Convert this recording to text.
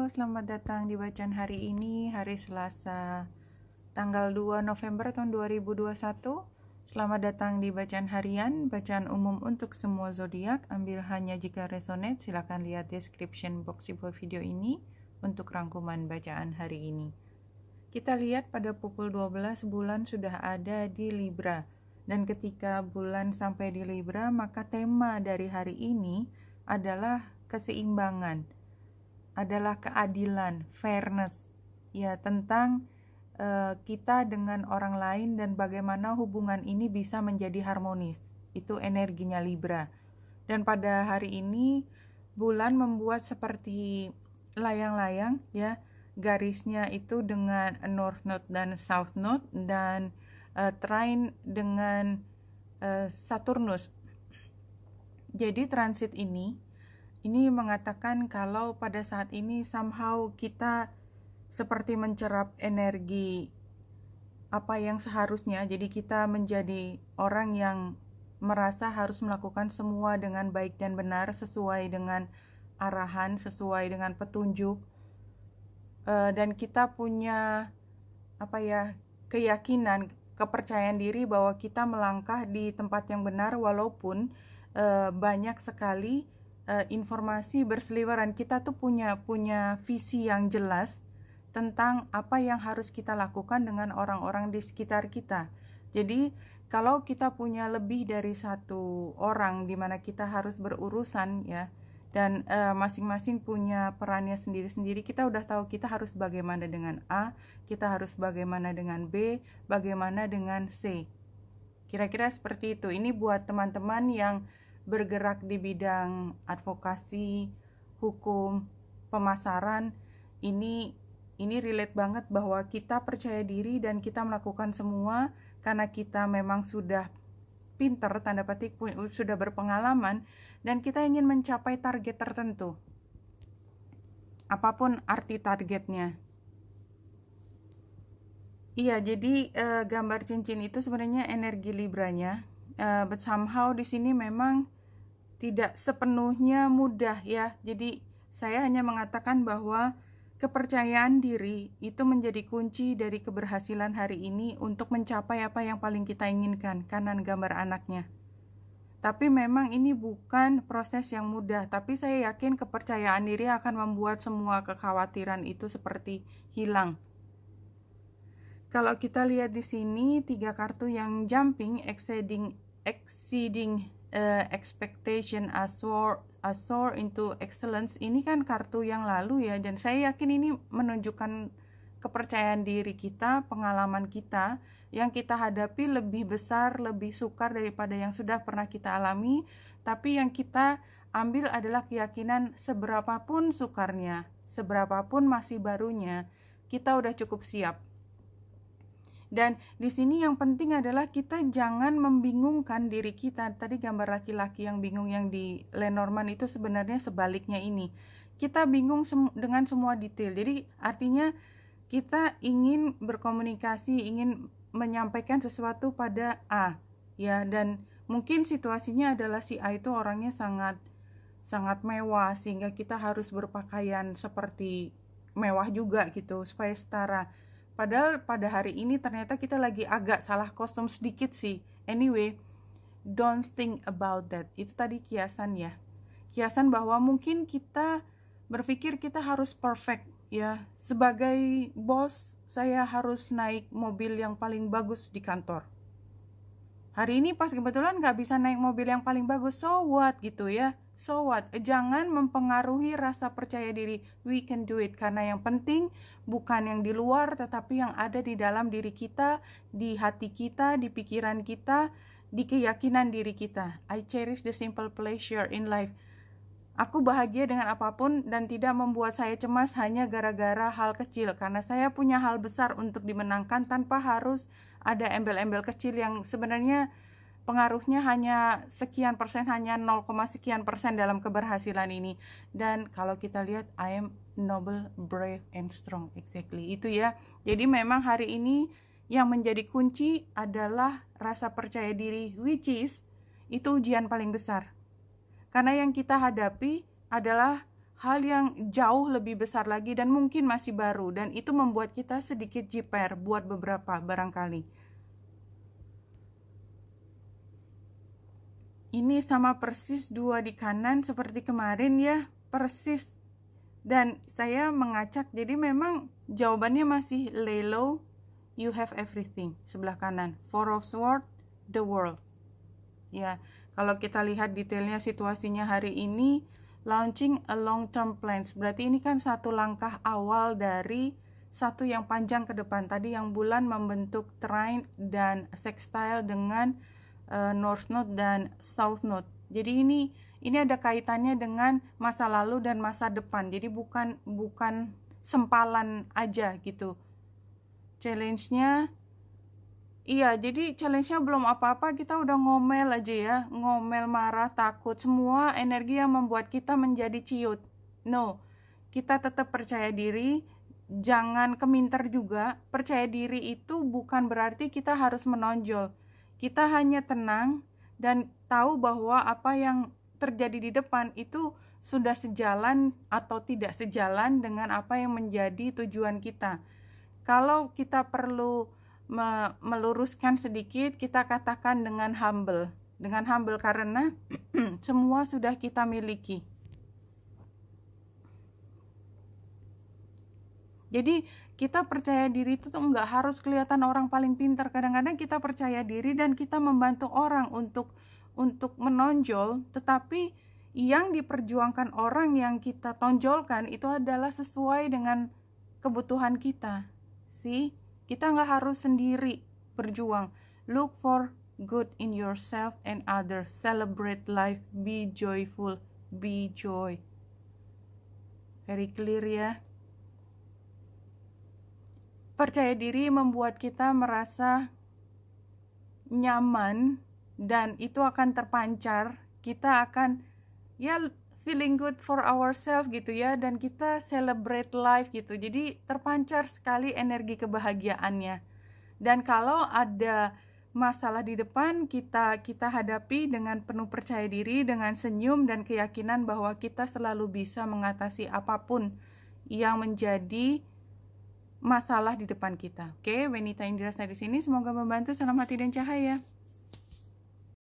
Halo, selamat datang di bacaan hari ini, hari Selasa, tanggal 2 November tahun 2021. Selamat datang di bacaan harian, bacaan umum untuk semua zodiak. Ambil hanya jika resonate. Silakan lihat description box di bawah video ini untuk rangkuman bacaan hari ini. Kita lihat pada pukul 12 bulan sudah ada di Libra. Dan ketika bulan sampai di Libra, maka tema dari hari ini adalah keseimbangan, adalah keadilan, fairness, ya, tentang kita dengan orang lain dan bagaimana hubungan ini bisa menjadi harmonis. Itu energinya Libra. Dan pada hari ini bulan membuat seperti layang-layang, ya, garisnya itu dengan North Node dan South Node, dan trine dengan Saturnus. Jadi transit ini mengatakan kalau pada saat ini somehow kita seperti mencerap energi apa yang seharusnya. Jadi kita menjadi orang yang merasa harus melakukan semua dengan baik dan benar, sesuai dengan arahan, sesuai dengan petunjuk. Dan kita punya keyakinan, kepercayaan diri bahwa kita melangkah di tempat yang benar walaupun banyak sekali informasi berseliweran. Kita tuh punya visi yang jelas tentang apa yang harus kita lakukan dengan orang-orang di sekitar kita. Jadi kalau kita punya lebih dari satu orang di mana kita harus berurusan, ya, dan masing-masing punya perannya sendiri-sendiri, kita udah tahu kita harus bagaimana dengan A, kita harus bagaimana dengan B, bagaimana dengan C. Kira-kira seperti itu. Ini buat teman-teman yang bergerak di bidang advokasi, hukum, pemasaran. Ini relate banget bahwa kita percaya diri dan kita melakukan semua karena kita memang sudah pinter, tanda petik, sudah berpengalaman, dan kita ingin mencapai target tertentu, apapun arti targetnya. Iya, jadi gambar cincin itu sebenarnya energi Libranya, but somehow di sini memang tidak sepenuhnya mudah, ya. Jadi saya hanya mengatakan bahwa kepercayaan diri itu menjadi kunci dari keberhasilan hari ini untuk mencapai apa yang paling kita inginkan. Kanan gambar anaknya. Tapi memang ini bukan proses yang mudah, tapi saya yakin kepercayaan diri akan membuat semua kekhawatiran itu seperti hilang. Kalau kita lihat di sini 3 kartu yang jumping, exceeding expectation, a soar into excellence, ini kan kartu yang lalu, ya, dan saya yakin ini menunjukkan kepercayaan diri kita, pengalaman kita yang kita hadapi lebih besar, lebih sukar daripada yang sudah pernah kita alami. Tapi yang kita ambil adalah keyakinan seberapapun sukarnya, seberapapun masih barunya, kita udah cukup siap. Dan di sini yang penting adalah kita jangan membingungkan diri kita. Tadi gambar laki-laki yang bingung yang di Lenormand itu sebenarnya sebaliknya ini. Kita bingung dengan semua detail. Jadi artinya kita ingin berkomunikasi, ingin menyampaikan sesuatu pada A, ya, dan mungkin situasinya adalah si A itu orangnya sangat mewah sehingga kita harus berpakaian seperti mewah juga gitu supaya setara. Padahal pada hari ini ternyata kita lagi agak salah kostum sedikit sih. Anyway, don't think about that. Itu tadi kiasan, ya. Kiasan bahwa mungkin kita berpikir kita harus perfect, ya. Sebagai bos, saya harus naik mobil yang paling bagus di kantor. Hari ini pas kebetulan nggak bisa naik mobil yang paling bagus, so what gitu, ya. So what? Jangan mempengaruhi rasa percaya diri. We can do it. Karena yang penting bukan yang di luar, tetapi yang ada di dalam diri kita, di hati kita, di pikiran kita, di keyakinan diri kita. I cherish the simple pleasure in life. Aku bahagia dengan apapun dan tidak membuat saya cemas hanya gara-gara hal kecil. Karena saya punya hal besar untuk dimenangkan tanpa harus ada embel-embel kecil yang sebenarnya pengaruhnya hanya sekian persen, hanya 0, sekian persen dalam keberhasilan ini. Dan kalau kita lihat, I am noble, brave, and strong. Exactly, itu, ya. Jadi memang hari ini yang menjadi kunci adalah rasa percaya diri, which is, itu ujian paling besar. Karena yang kita hadapi adalah hal yang jauh lebih besar lagi dan mungkin masih baru, dan itu membuat kita sedikit jiper buat beberapa barangkali. Ini sama persis 2 di kanan seperti kemarin ya, persis. Dan saya mengacak, jadi memang jawabannya masih lay low, you have everything, sebelah kanan. Four of Swords, the world. Ya, kalau kita lihat detailnya situasinya hari ini, launching a long term plans, berarti ini kan satu langkah awal dari satu yang panjang ke depan. Tadi yang bulan membentuk trine dan sextile dengan North Node dan South Node. Jadi ini ada kaitannya dengan masa lalu dan masa depan. Jadi bukan sempalan aja gitu. Challenge-nya, iya, jadi challenge-nya belum apa-apa, kita udah ngomel aja ya. Ngomel, marah, takut, semua energi yang membuat kita menjadi ciut. No, kita tetap percaya diri, jangan keminter juga. Percaya diri itu bukan berarti kita harus menonjol. Kita hanya tenang dan tahu bahwa apa yang terjadi di depan itu sudah sejalan atau tidak sejalan dengan apa yang menjadi tujuan kita. Kalau kita perlu meluruskan sedikit, kita katakan dengan humble. Dengan humble karena semua sudah kita miliki. Jadi kita percaya diri itu tuh nggak harus kelihatan orang paling pintar. Kadang-kadang kita percaya diri dan kita membantu orang untuk menonjol, tetapi yang diperjuangkan orang yang kita tonjolkan itu adalah sesuai dengan kebutuhan kita. Kita nggak harus sendiri berjuang. Look for good in yourself and others. Celebrate life. Be joyful. Be joy. Very clear ya. Percaya diri membuat kita merasa nyaman dan itu akan terpancar. Kita akan feeling good for ourselves gitu ya, dan kita celebrate life gitu. Jadi terpancar sekali energi kebahagiaannya. Dan kalau ada masalah di depan, kita hadapi dengan penuh percaya diri, dengan senyum dan keyakinan bahwa kita selalu bisa mengatasi apapun yang menjadi masalah di depan kita. Oke, Wenita Indira saya di sini. Semoga membantu. Salam hati dan cahaya.